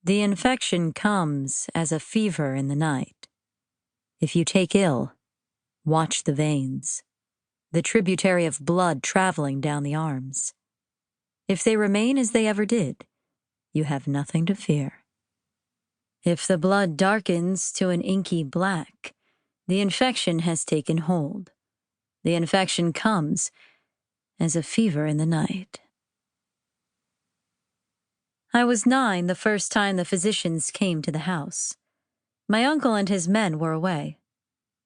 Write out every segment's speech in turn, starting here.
The infection comes as a fever in the night. If you take ill, watch the veins, the tributary of blood traveling down the arms. If they remain as they ever did, you have nothing to fear. If the blood darkens to an inky black, the infection has taken hold. The infection comes as a fever in the night. I was 9 the first time the physicians came to the house. My uncle and his men were away.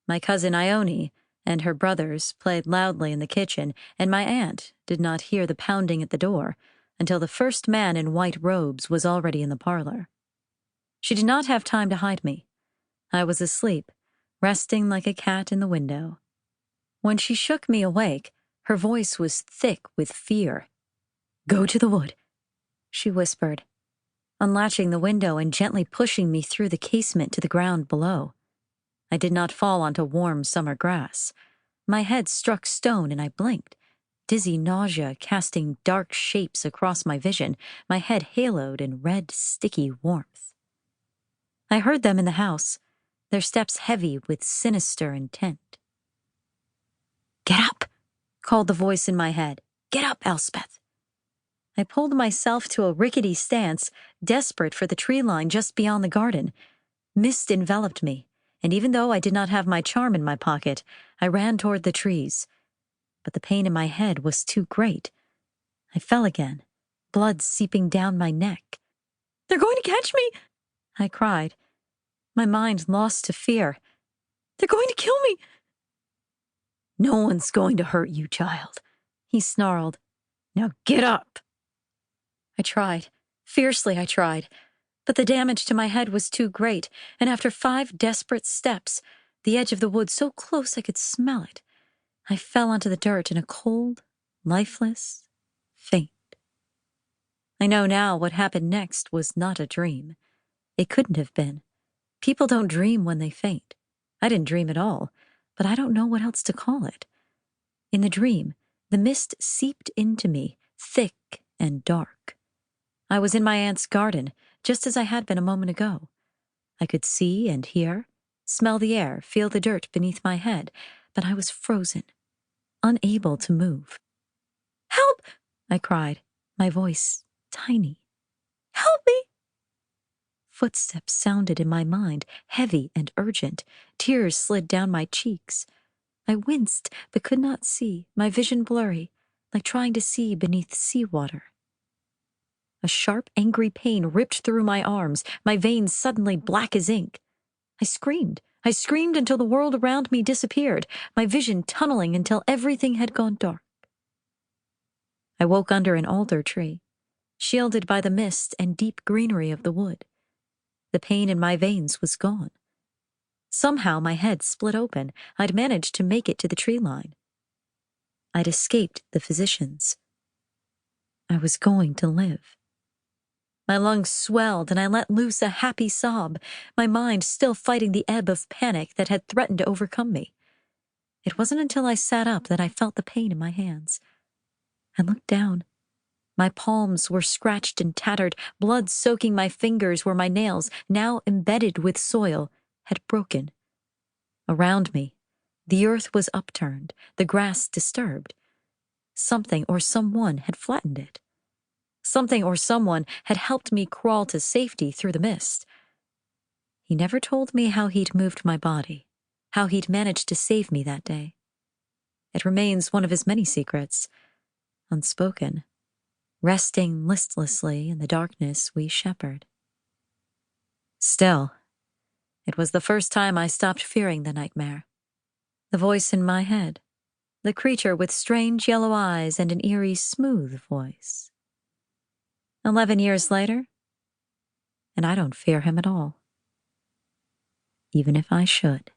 My cousin Ione and her brothers played loudly in the kitchen, and my aunt did not hear the pounding at the door until the first man in white robes was already in the parlor. She did not have time to hide me. I was asleep, resting like a cat in the window. When she shook me awake, her voice was thick with fear. "Go to the wood," she whispered, unlatching the window and gently pushing me through the casement to the ground below. I did not fall onto warm summer grass. My head struck stone and I blinked, dizzy nausea casting dark shapes across my vision, my head haloed in red, sticky warmth. I heard them in the house, their steps heavy with sinister intent. "Get up," called the voice in my head. "Get up, Elspeth." I pulled myself to a rickety stance, desperate for the tree line just beyond the garden. Mist enveloped me, and even though I did not have my charm in my pocket, I ran toward the trees. But the pain in my head was too great. I fell again, blood seeping down my neck. "They're going to catch me!" I cried, my mind lost to fear. "They're going to kill me!" "No one's going to hurt you, child," he snarled. "Now get up." I tried. Fiercely I tried. But the damage to my head was too great, and after 5 desperate steps, the edge of the wood so close I could smell it, I fell onto the dirt in a cold, lifeless faint. I know now what happened next was not a dream. It couldn't have been. People don't dream when they faint. I didn't dream at all, but I don't know what else to call it. In the dream, the mist seeped into me, thick and dark. I was in my aunt's garden, just as I had been a moment ago. I could see and hear, smell the air, feel the dirt beneath my head, but I was frozen, unable to move. "Help!" I cried, my voice tiny. "Help me!" Footsteps sounded in my mind, heavy and urgent. Tears slid down my cheeks. I winced, but could not see, my vision blurry, like trying to see beneath seawater. A sharp, angry pain ripped through my arms, my veins suddenly black as ink. I screamed until the world around me disappeared, my vision tunneling until everything had gone dark. I woke under an alder tree, shielded by the mist and deep greenery of the wood. The pain in my veins was gone. Somehow my head split open. I'd managed to make it to the tree line. I'd escaped the physicians. I was going to live. My lungs swelled and I let loose a happy sob, my mind still fighting the ebb of panic that had threatened to overcome me. It wasn't until I sat up that I felt the pain in my hands. I looked down. My palms were scratched and tattered, blood soaking my fingers where my nails, now embedded with soil, had broken. Around me, the earth was upturned, the grass disturbed. Something or someone had flattened it. Something or someone had helped me crawl to safety through the mist. He never told me how he'd moved my body, how he'd managed to save me that day. It remains one of his many secrets, unspoken, resting listlessly in the darkness we shepherd. Still, it was the first time I stopped fearing the nightmare. The voice in my head, the creature with strange yellow eyes and an eerie, smooth voice. 11 years later, and I don't fear him at all, even if I should.